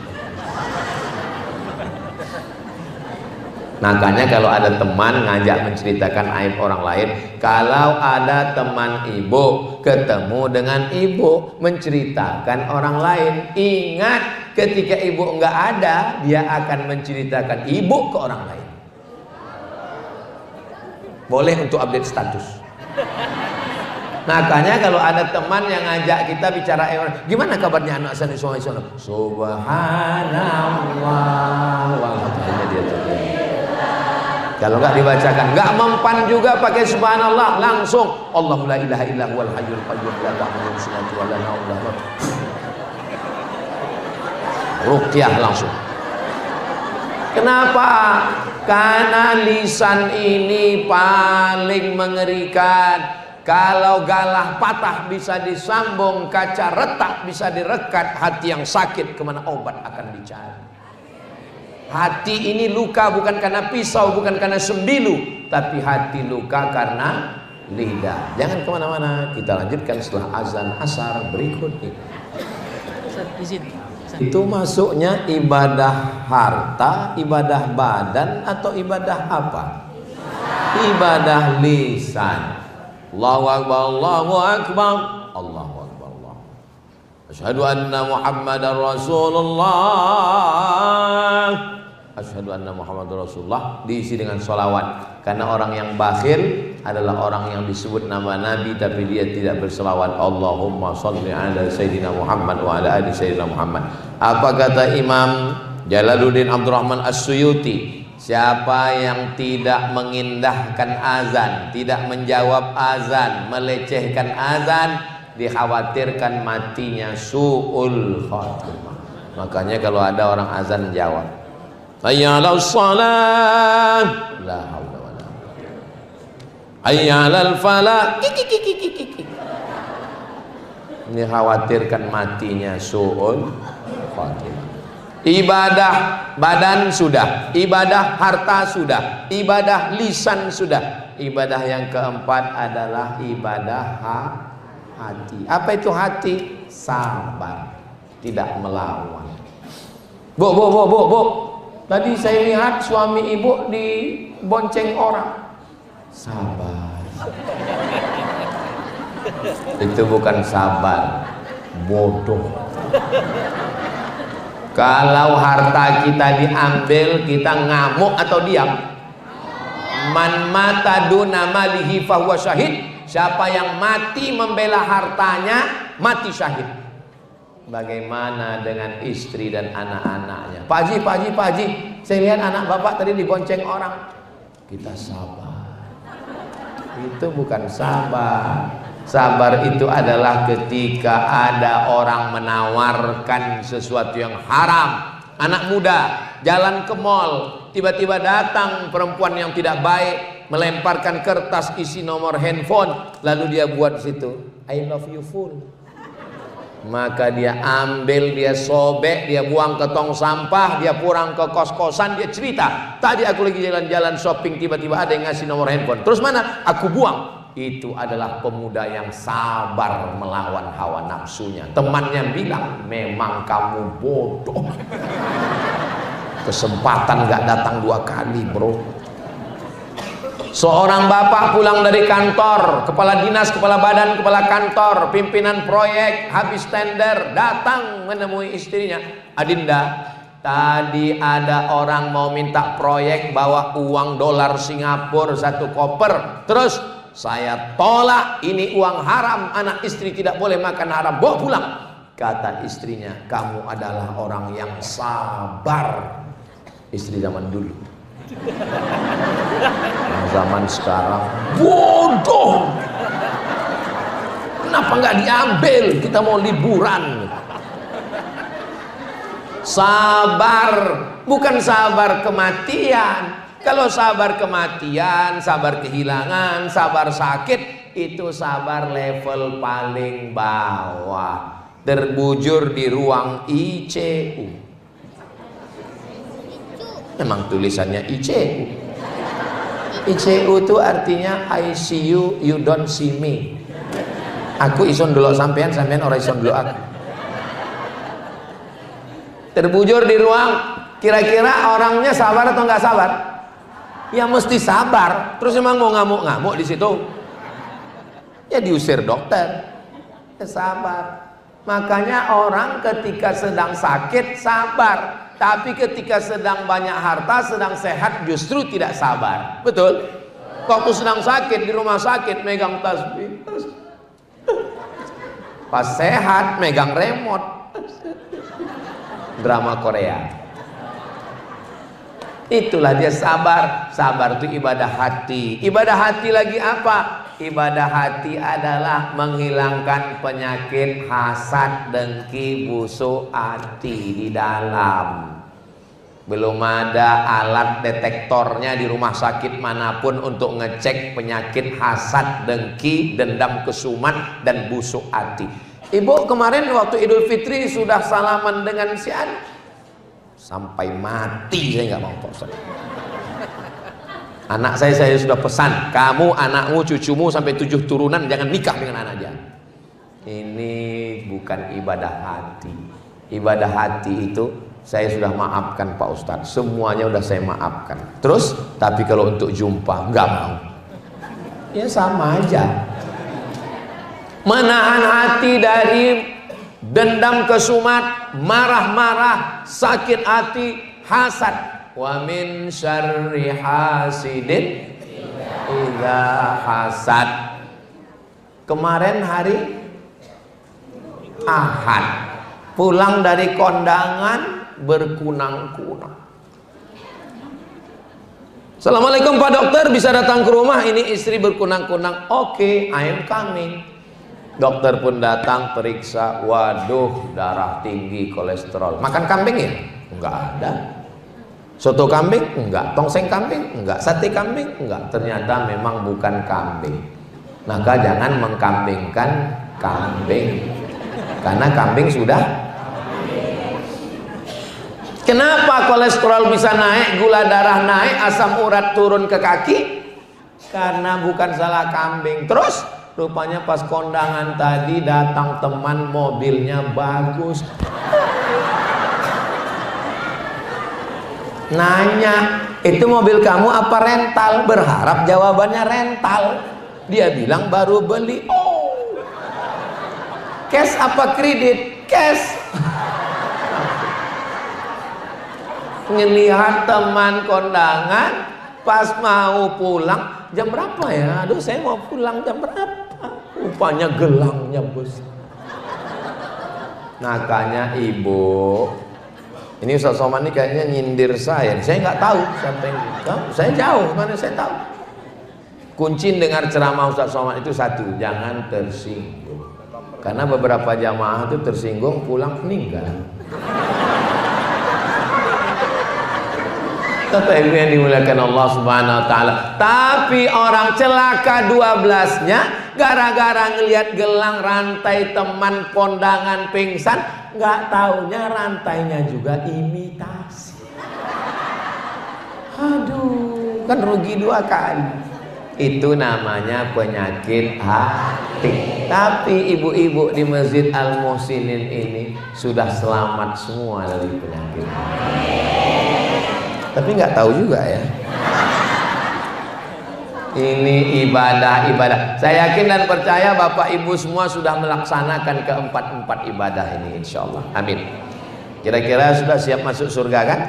Makanya kalau ada teman ngajak menceritakan aib orang lain, kalau ada teman ibu ketemu dengan ibu menceritakan orang lain, ingat ketika ibu enggak ada, dia akan menceritakan ibu ke orang lain. Boleh untuk update status. Makanya kalau ada teman yang ngajak kita bicara, gimana kabarnya anak saya di sana? Subhanallah, walhamdulillah dia tuh. Kalau nggak dibacakan, nggak mempan juga pakai subhanallah, langsung Allahu la ilaha illa huwal hayyul qayyum la ta'khudhuhu sinatun wa la nawm. Ruqyah langsung. Kenapa? Karena lisan ini paling mengerikan. Kalau galah patah bisa disambung, kaca retak bisa direkat, hati yang sakit kemana obat akan dicari. Hati ini luka bukan karena pisau, bukan karena sembilu, tapi hati luka karena lidah. Jangan kemana-mana, kita lanjutkan setelah azan asar berikut ini. Itu masuknya ibadah harta, ibadah badan, atau ibadah apa? Ibadah lisan. Allahu Akbar, Allahu Akbar, Allahu Akbar, Allah. Asyhadu anna Muhammadar Rasulullah. Asyhadu anna Muhammadar Rasulullah diisi dengan sholawat. Karena orang yang bakhil adalah orang yang disebut nama Nabi tapi dia tidak berselawat. Allahumma sholli ala Sayyidina Muhammad wa ala ali Sayyidina Muhammad. Apa kata Imam Jalaluddin Abdurrahman As-Suyuti? Siapa yang tidak mengindahkan azan, tidak menjawab azan, melecehkan azan, dikhawatirkan matinya su'ul khatimah. Makanya kalau ada orang azan jawab, hayya 'alas shalah, la haula wala quwwata, hayya 'alal falah, ini khawatirkan matinya su'ul khatimah. Ibadah badan sudah, ibadah harta sudah, ibadah lisan sudah. Ibadah yang keempat adalah ibadah hati. Apa itu hati? Sabar, tidak melawan. Bu. Tadi saya lihat suami ibu dibonceng orang. Sabar. Itu bukan sabar, bodoh. Kalau harta kita diambil, kita ngamuk atau diam? Man mata duna malihi fahuwa syahid. Siapa yang mati membela hartanya, mati syahid. Bagaimana dengan istri dan anak-anaknya? Pak Haji, saya lihat anak bapak tadi dibonceng orang. Kita sabar. Itu bukan sabar. Sabar itu adalah ketika ada orang menawarkan sesuatu yang haram. Anak muda jalan ke mall, tiba-tiba datang perempuan yang tidak baik, melemparkan kertas isi nomor handphone, lalu dia buat di situ, I love you full. Maka dia ambil, dia sobek, dia buang ke tong sampah, dia pulang ke kos-kosan, dia cerita, tadi aku lagi jalan-jalan shopping, tiba-tiba ada yang ngasih nomor handphone. Terus mana? Aku buang. Itu adalah pemuda yang sabar melawan hawa nafsunya. Temannya bilang, memang kamu bodoh. Kesempatan gak datang 2 kali, bro. Seorang bapak pulang dari kantor, kepala dinas, kepala badan, kepala kantor, pimpinan proyek, habis tender, datang menemui istrinya. Adinda, tadi ada orang mau minta proyek, bawa uang dolar Singapura 1 koper. Terus saya tolak, ini uang haram, anak istri tidak boleh makan haram, bawa pulang. Kata istrinya, kamu adalah orang yang sabar. Istri zaman dulu. Zaman sekarang bodoh. Kenapa nggak diambil? Kita mau liburan. Sabar, bukan sabar kematian. Kalau sabar kematian, sabar kehilangan, sabar sakit, itu sabar level paling bawah. Terbujur di ruang ICU. Memang tulisannya ICU. ICU itu artinya I see you, you don't see me. Aku ison dulu sampean, sampean orang ison dulu aku. Terbujur di ruang, kira-kira orangnya sabar atau nggak sabar? Ya mesti sabar. Terus emang mau ngamuk-ngamuk di situ? Ya diusir dokter. Ya sabar. Makanya orang ketika sedang sakit sabar, tapi ketika sedang banyak harta, sedang sehat justru tidak sabar. Betul? Waktu sedang sakit di rumah sakit megang tasbih. Pas sehat megang remote. Drama Korea. Itulah dia sabar. Sabar itu ibadah hati. Ibadah hati lagi apa? Ibadah hati adalah menghilangkan penyakit hasad, dengki, busuk hati di dalam. Belum ada alat detektornya di rumah sakit manapun untuk ngecek penyakit hasad, dengki, dendam kesumat, dan busuk hati. Ibu kemarin waktu Idul Fitri sudah salaman dengan si An. Sampai mati saya nggak mau post. Anak saya sudah pesan, kamu, anakmu, cucumu sampai 7 turunan jangan nikah dengan anak dia. Ini bukan ibadah hati. Ibadah hati itu saya sudah maafkan Pak Ustadz, semuanya udah saya maafkan. Terus, tapi kalau untuk jumpa nggak mau. Ya sama aja. Menahan hati dari dendam kesumat, marah-marah, sakit hati, hasad. Wa min syarri hasidin idza hasad. Kemarin hari Ahad, pulang dari kondangan berkunang-kunang. Assalamualaikum Pak Dokter, bisa datang ke rumah, ini istri berkunang-kunang. Oke, I am coming. Dokter pun datang, periksa, waduh darah tinggi, kolesterol. Makan kambing ya? Enggak ada. Soto kambing? Enggak. Tongseng kambing? Enggak. Sate kambing? Enggak. Ternyata memang bukan kambing. Maka jangan mengkambingkan kambing, karena kambing sudah. Kenapa kolesterol bisa naik, gula darah naik, asam urat turun ke kaki? Karena bukan salah kambing. Terus rupanya pas kondangan tadi datang teman, mobilnya bagus. Nanya, itu mobil kamu apa rental? Berharap jawabannya rental. Dia bilang baru beli. Oh, cash apa kredit? Cash. Ngelihat teman kondangan, pas mau pulang, jam berapa ya? Aduh, saya mau pulang jam berapa? Rupanya gelangnya bos. Makanya ibu, ini Ustaz Somad ini kayaknya nyindir saya nggak tahu siapa yang tahu. Saya jauh, mana saya tahu. Kunci dengar ceramah Ustaz Somad itu satu, jangan tersinggung. Karena beberapa jamaah itu tersinggung pulang meninggal. Kata ibu yang dimuliakan Allah Subhanahu wa taala. Tapi orang celaka 12-nya gara-gara ngelihat gelang rantai teman kondangan pingsan, nggak taunya rantainya juga imitasi. Aduh, kan rugi 2 kali. Itu namanya penyakit hati. Tapi ibu-ibu di Masjid Al Muhsinin ini sudah selamat semua dari penyakit hati. Tapi nggak tahu juga ya. Ini ibadah. Saya yakin dan percaya Bapak Ibu semua sudah melaksanakan keempat ibadah ini, insya Allah. Amin. Kira-kira sudah siap masuk surga kan?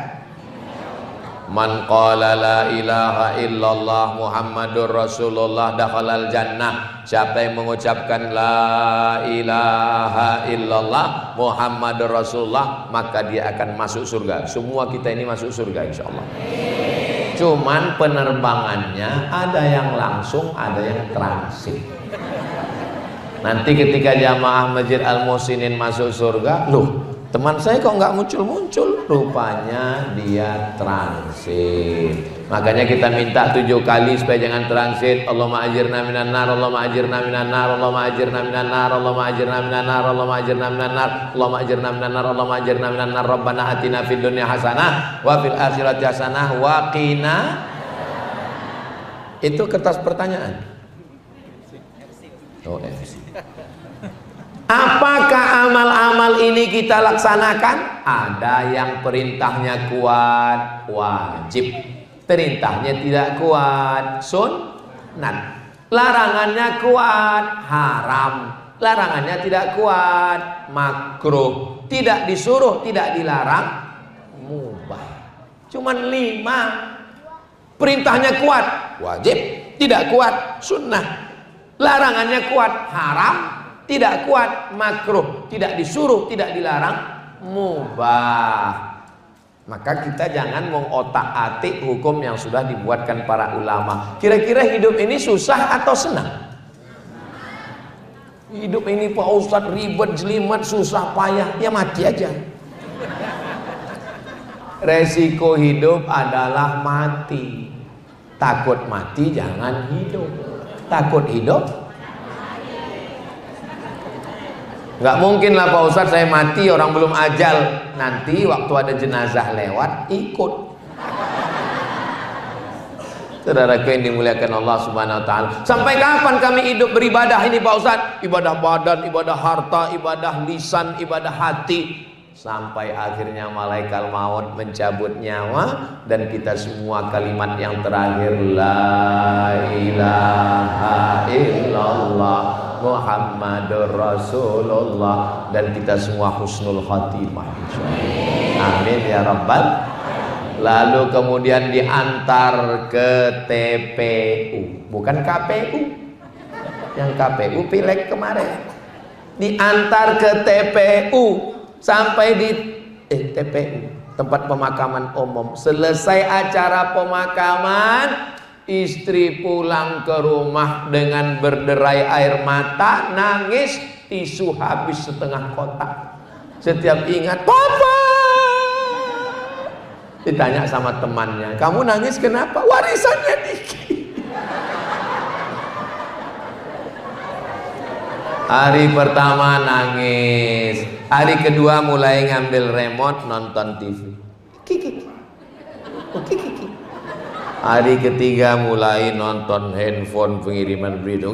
Man qala la ilaha illallah Muhammadur Rasulullah dakhalal jannah. Siapa yang mengucapkan la ilaha illallah Muhammadur Rasulullah, maka dia akan masuk surga. Semua kita ini masuk surga insyaallah. Cuman penerbangannya ada yang langsung, ada yang transit. Nanti ketika jamaah Masjid Al Muhsinin masuk surga, loh, teman saya kok nggak muncul-muncul? Rupanya dia transit. Makanya kita minta 7 kali supaya jangan transit. Allahumma ajirna minan nar, Allahumma ajirna minan nar, Allahumma ajirna minan nar, Allahumma ajirna minan nar, Allahumma ajirna minan nar, Allahumma ajirna minan nar, Allahumma ajirna minan nar. Rabbana atina fid dunya hasanah wa fil akhirati hasanah wa qina. Itu kertas pertanyaan. Oh, MC. Apakah amal-amal ini kita laksanakan? Ada yang perintahnya kuat, wajib. Perintahnya tidak kuat, sunnat. Larangannya kuat, haram. Larangannya tidak kuat, makruh. Tidak disuruh, tidak dilarang, mubah. Cuman 5. Perintahnya kuat, wajib. Tidak kuat, sunnah. Larangannya kuat, haram. Tidak kuat, makruh. Tidak disuruh, tidak dilarang, mubah. Maka kita jangan mengotak-atik hukum yang sudah dibuatkan para ulama. Kira-kira hidup ini susah atau senang? Hidup ini Pak Ustadz ribet, jelimet, susah, payah. Ya mati aja. Resiko hidup adalah mati. Takut mati jangan hidup. Takut hidup, nggak mungkin lah Pak Ustadz saya mati orang belum ajal. Nanti waktu ada jenazah lewat ikut. Saudaraku yang dimuliakan Allah Subhanahu wa taala. Sampai kapan kami hidup beribadah ini Pak Ustaz? Ibadah badan, ibadah harta, ibadah lisan, ibadah hati. Sampai akhirnya malaikat maut mencabut nyawa dan kita semua kalimat yang terakhir la ilaha illallah Muhammadur Rasulullah, dan kita semua husnul khatimah. Amin ya rabbal. Lalu kemudian diantar ke TPU, bukan KPU. Yang KPU pileg kemarin. Diantar ke TPU sampai di TPU, tempat pemakaman umum. Selesai acara pemakaman, istri pulang ke rumah dengan berderai air mata, nangis, tisu habis setengah kotak. Setiap ingat papa, ditanya sama temannya, kamu nangis kenapa? Warisannya dikit. Hari pertama nangis, hari kedua mulai ngambil remote nonton TV. Kiki. Hari ketiga mulai nonton handphone pengiriman berita.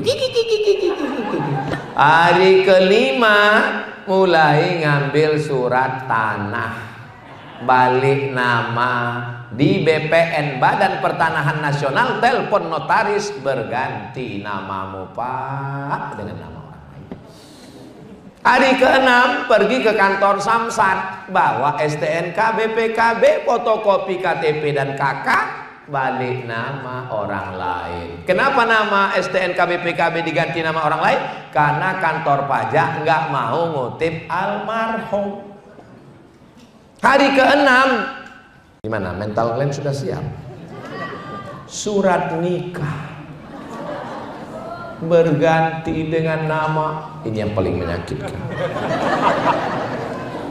Hari kelima mulai ngambil surat tanah, balik nama di BPN, Badan Pertanahan Nasional, telepon notaris, berganti namamu Pak dengan nama orang lain. Hari ke-6 pergi ke kantor Samsat, bawa STNK, BPKB, fotokopi KTP dan KK, balik nama orang lain. Kenapa nama STNK BPKB diganti nama orang lain? Karena kantor pajak nggak mau ngutip almarhum. Hari ke-6 gimana? Mental kalian sudah siap? Surat nikah berganti dengan nama, ini yang paling menyakitkan,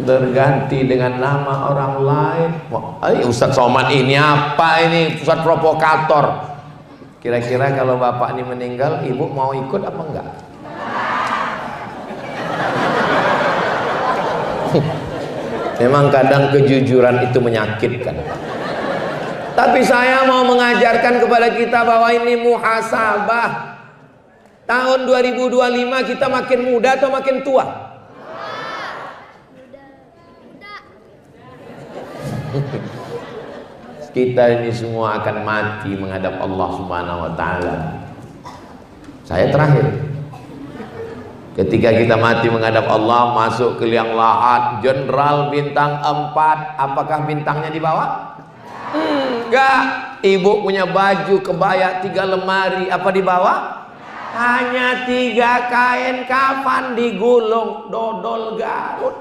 berganti dengan nama orang lain. Ustadz Somad ini apa ini? Ustadz provokator. Kira-kira kalau bapak ini meninggal, ibu mau ikut apa enggak? Memang kadang kejujuran itu menyakitkan. Tapi saya mau mengajarkan kepada kita bahwa ini muhasabah. Tahun 2025 kita makin muda atau makin tua? Kita ini semua akan mati menghadap Allah Subhanahu wa taala. Saya terakhir. Ketika kita mati menghadap Allah, masuk ke liang lahat, jenderal bintang 4, apakah bintangnya dibawa? Enggak. Ibu punya baju kebaya 3 lemari, apa dibawa? Hanya 3 kain kafan digulung, dodol Garut.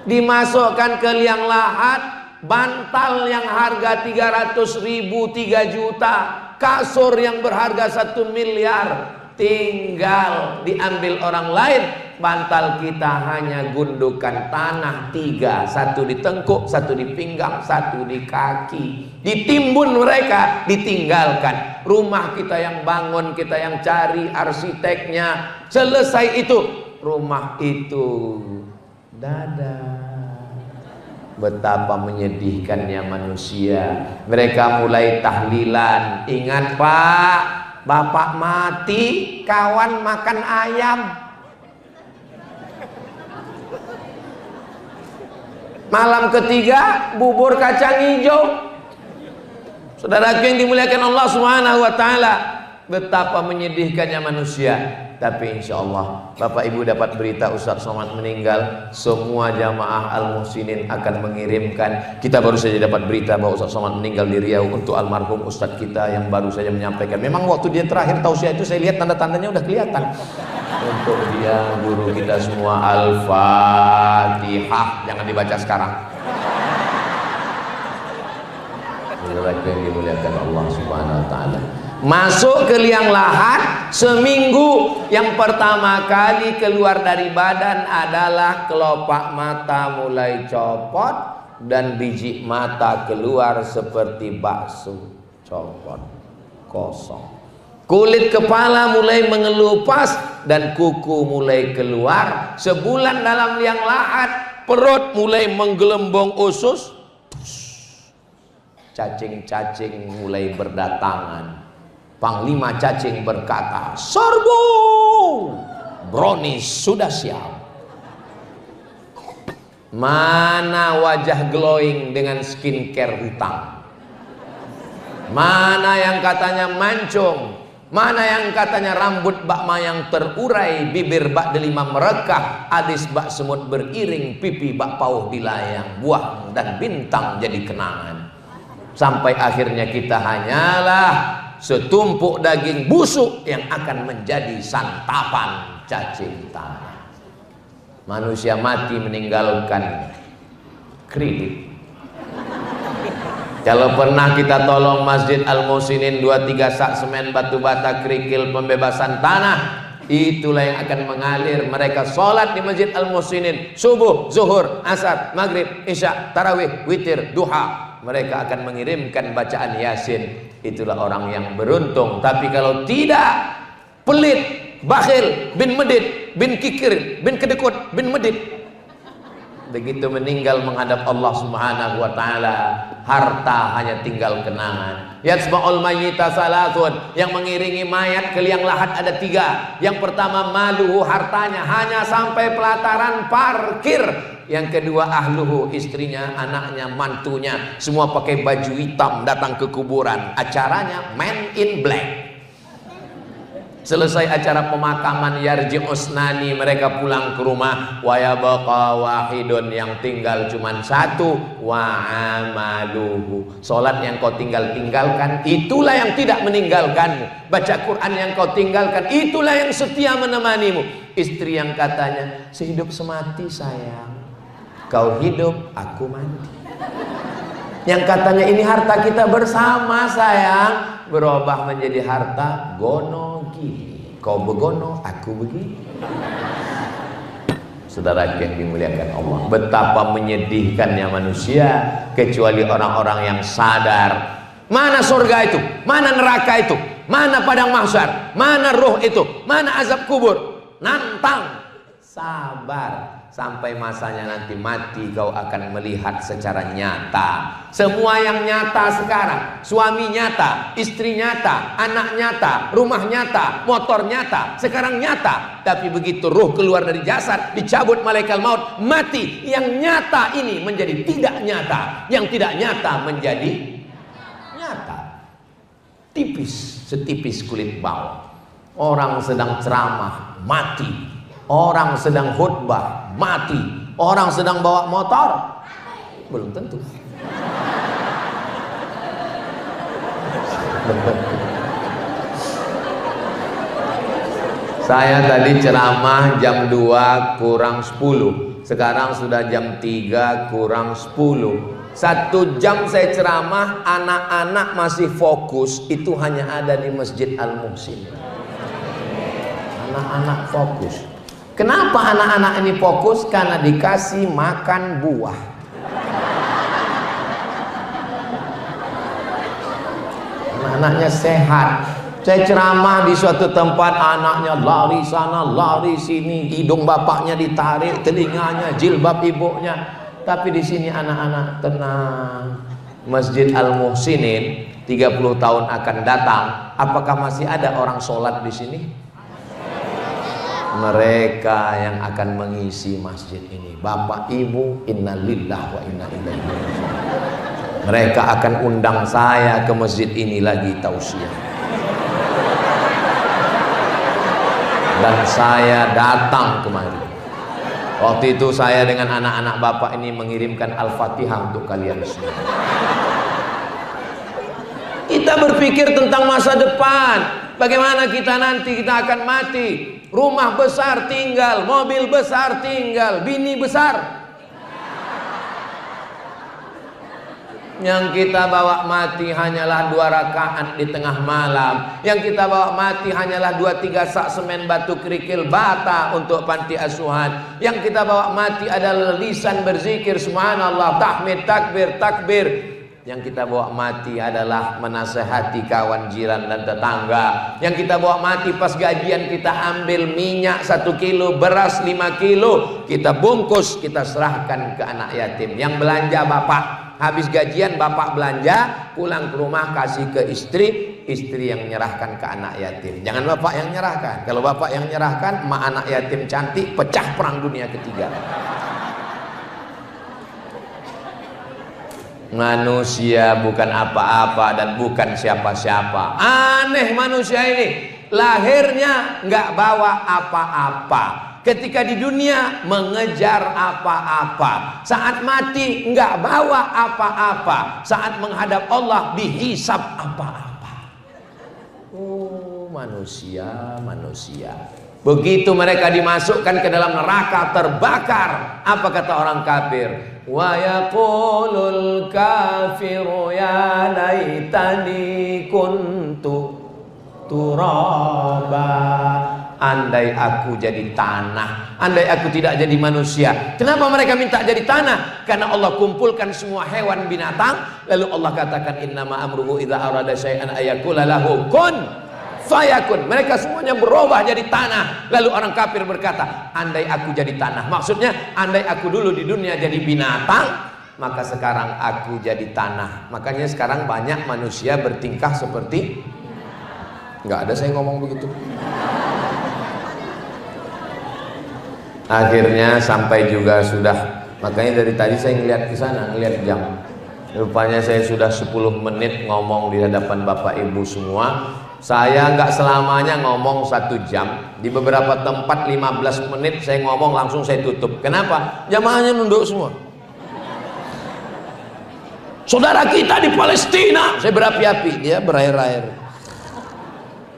Dimasukkan ke liang lahat, bantal yang harga 300.000 3 juta, kasur yang berharga 1 miliar, tinggal diambil orang lain. Bantal kita hanya gundukan tanah 3, 1 di tengkuk, 1 di pinggang, 1 di kaki. Ditimbun mereka, ditinggalkan. Rumah kita yang bangun, kita yang cari arsiteknya. Selesai itu, rumah itu dadah. Betapa menyedihkannya manusia. Mereka mulai tahlilan. Ingat Pak, bapak mati, kawan makan ayam. Malam ketiga bubur kacang hijau. Saudaraku yang dimuliakan Allah Subhanahu wa taala, betapa menyedihkannya manusia. Tapi insya Allah Bapak Ibu dapat berita Ustadz Somad meninggal, semua jamaah Al-Muhsinin akan mengirimkan. Kita baru saja dapat berita bahwa Ustadz Somad meninggal di Riau untuk almarhum Ustadz kita yang baru saja menyampaikan. Memang waktu dia terakhir tausiah itu saya lihat tanda-tandanya udah kelihatan. Untuk dia guru kita semua, Al-Fatihah, jangan dibaca sekarang. Saudaraku yang dimuliakan Allah Subhanahu wa taala. Masuk ke liang lahat seminggu, yang pertama kali keluar dari badan adalah kelopak mata mulai copot dan biji mata keluar seperti bakso, copot, kosong. Kulit kepala mulai mengelupas dan kuku mulai keluar. Sebulan dalam liang lahat, perut mulai menggelembung usus. cacing-cacing mulai berdatangan. Panglima cacing berkata, serbu, brownies sudah siap. Mana wajah glowing dengan skincare hutang? Mana yang katanya mancung? Mana yang katanya rambut bak mayang terurai, bibir bak delima merekah, alis bak semut beriring, pipi bak pauh dilayang, buah dan bintang jadi kenangan. Sampai akhirnya kita hanyalah setumpuk daging busuk yang akan menjadi santapan cacing tanah. Manusia mati meninggalkan kredit. Kalau pernah kita tolong Masjid Al-Muhsinin 2-3 sak semen batu bata kerikil pembebasan tanah, itulah yang akan mengalir. Mereka sholat di Masjid Al-Muhsinin subuh, zuhur, asar, maghrib, isya, tarawih, witir, duha. Mereka akan mengirimkan bacaan Yasin. Itulah orang yang beruntung. Tapi kalau tidak, pelit, bakhil, bin medit, bin kikir, bin kedekut, bin medit, begitu meninggal menghadap Allah Subhanahu wa taala, harta hanya tinggal kenangan. Yatsba'ul mayyita salasun, yang mengiringi mayat ke liang lahat ada 3. Yang pertama maluhu, hartanya hanya sampai pelataran parkir. Yang kedua ahluhu, istrinya, anaknya, mantunya, semua pakai baju hitam datang ke kuburan. Acaranya Men in Black. Selesai acara pemakaman yarji usnani, mereka pulang ke rumah. Wa yabqa wahidun, yang tinggal cuman 1. Wa amaluhu, salat yang kau tinggalkan, itulah yang tidak meninggalkanmu. Baca Quran yang kau tinggalkan, itulah yang setia menemanimu. Istri yang katanya sehidup semati sayang, kau hidup aku mati. Yang katanya ini harta kita bersama sayang, berubah menjadi harta gono gini. Kau begono, aku begini. Saudara yang dimuliakan Allah, betapa menyedihkannya manusia kecuali orang-orang yang sadar. Mana surga itu? Mana neraka itu? Mana padang mahsyar? Mana ruh itu? Mana azab kubur? Nantang, sabar. Sampai masanya nanti mati, kau akan melihat secara nyata semua yang nyata sekarang. Suami nyata, istri nyata, anak nyata, rumah nyata, motor nyata, sekarang nyata. Tapi begitu ruh keluar dari jasad, dicabut malaikat maut, mati. Yang nyata ini menjadi tidak nyata, yang tidak nyata menjadi nyata. Tipis, setipis kulit bawang. Orang sedang ceramah, mati. Orang sedang khutbah, mati. Orang sedang bawa motor, belum tentu. Saya tadi ceramah jam 2 kurang 10. Sekarang sudah jam 3 kurang 10. 1 jam saya ceramah, anak-anak masih fokus. Itu hanya ada di Masjid Al-Muhsin. Anak-anak fokus. Kenapa anak-anak ini fokus? Karena dikasih makan buah. Anak-anaknya sehat. Saya ceramah di suatu tempat, anaknya lari sana, lari sini, hidung bapaknya ditarik, telinganya, jilbab ibunya. Tapi di sini anak-anak tenang. Masjid Al-Muhsinin 30 tahun akan datang. Apakah masih ada orang sholat di sini? Mereka yang akan mengisi masjid ini, bapak ibu, innalillah wa inna ilaihi raji'un. Mereka akan undang saya ke masjid ini lagi tausiah, dan saya datang kemari. Waktu itu saya dengan anak-anak bapak ini mengirimkan Al-Fatihah untuk kalian semua. Kita berpikir tentang masa depan. Bagaimana kita nanti, kita akan mati. Rumah besar tinggal, mobil besar tinggal, bini besar. Yang kita bawa mati hanyalah 2 rakaat di tengah malam. Yang kita bawa mati hanyalah 2-3 sak semen batu kerikil bata untuk panti asuhan. Yang kita bawa mati adalah lisan berzikir subhanallah, tahmid, takbir, takbir. Yang kita bawa mati adalah menasehati kawan, jiran dan tetangga. Yang kita bawa mati pas gajian kita ambil minyak 1 kilo, beras 5 kilo, kita bungkus, kita serahkan ke anak yatim. Yang belanja bapak, Habis gajian bapak belanja, pulang ke rumah kasih ke istri, istri yang menyerahkan ke anak yatim. Jangan bapak yang menyerahkan. Kalau bapak yang menyerahkan, emak anak yatim cantik, pecah perang dunia ketiga. Manusia bukan apa-apa dan bukan siapa-siapa. Aneh manusia ini, lahirnya nggak bawa apa-apa. Ketika di dunia mengejar apa-apa, saat mati nggak bawa apa-apa, saat menghadap Allah dihisab apa-apa. Oh, manusia. Begitu mereka dimasukkan ke dalam neraka terbakar, apa kata orang kafir? Wa yaqulul kafiru ya laitani kuntu turaba. Andai aku jadi tanah, andai aku tidak jadi manusia. Kenapa mereka minta jadi tanah? Karena Allah kumpulkan semua hewan binatang, lalu Allah katakan innama amruhu idza arada syai'an ayaqula lahu kun fayakun. Mereka semuanya berubah jadi tanah. Lalu orang kafir berkata, andai aku jadi tanah. Maksudnya, andai aku dulu di dunia jadi binatang, maka sekarang aku jadi tanah. Makanya sekarang banyak manusia bertingkah seperti, nggak ada saya ngomong begitu. Akhirnya sampai juga sudah. Makanya dari tadi saya ngeliat ke sana, ngeliat jam. Rupanya saya sudah 10 menit ngomong di hadapan Bapak Ibu semua. Saya nggak selamanya ngomong 1 jam. Di beberapa tempat 15 menit saya ngomong langsung saya tutup. Kenapa? Jamaahnya nunduk semua. Saudara kita di Palestina, saya berapi-api, dia berair-air.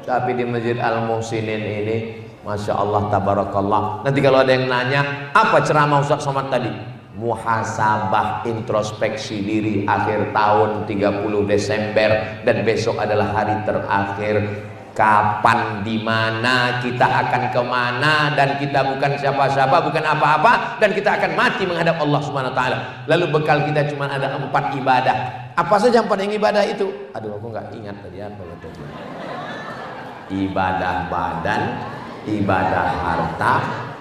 Tapi di Masjid Al-Muhsinin ini, Masya Allah, tabarakallah. Nanti kalau ada yang nanya, apa ceramah Ustaz Somad tadi? Muhasabah, introspeksi diri akhir tahun 30 Desember dan besok adalah hari terakhir. Kapan, di mana, kita akan kemana, dan kita bukan siapa-siapa, bukan apa-apa, dan kita akan mati menghadap Allah Subhanahu Wa Taala. Lalu bekal kita cuma ada 4 ibadah. Apa saja 4 yang ibadah itu? Aduh, aku nggak ingat tadi apa katanya. Ibadah badan, ibadah harta,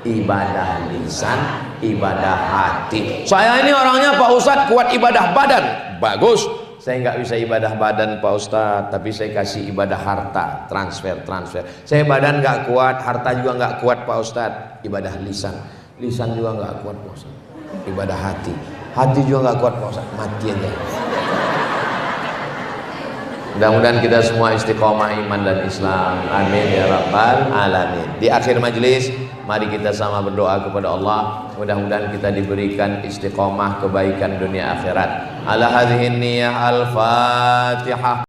ibadah lisan, ibadah hati. Saya ini orangnya Pak Ustadz kuat ibadah badan, bagus. Saya nggak bisa ibadah badan Pak Ustadz, tapi saya kasih ibadah harta, transfer. Saya badan nggak kuat, harta juga nggak kuat Pak Ustadz. Ibadah lisan juga nggak kuat Pak Ustadz. Ibadah hati juga nggak kuat Pak Ustadz. Mati aja. Mudah-mudahan kita semua istiqomah iman dan Islam. Amin ya rabbal alamin. Di akhir majelis, mari kita sama berdoa kepada Allah. Mudah-mudahan kita diberikan istiqomah kebaikan dunia akhirat. Ala hadhihi niyyah al-Fatihah.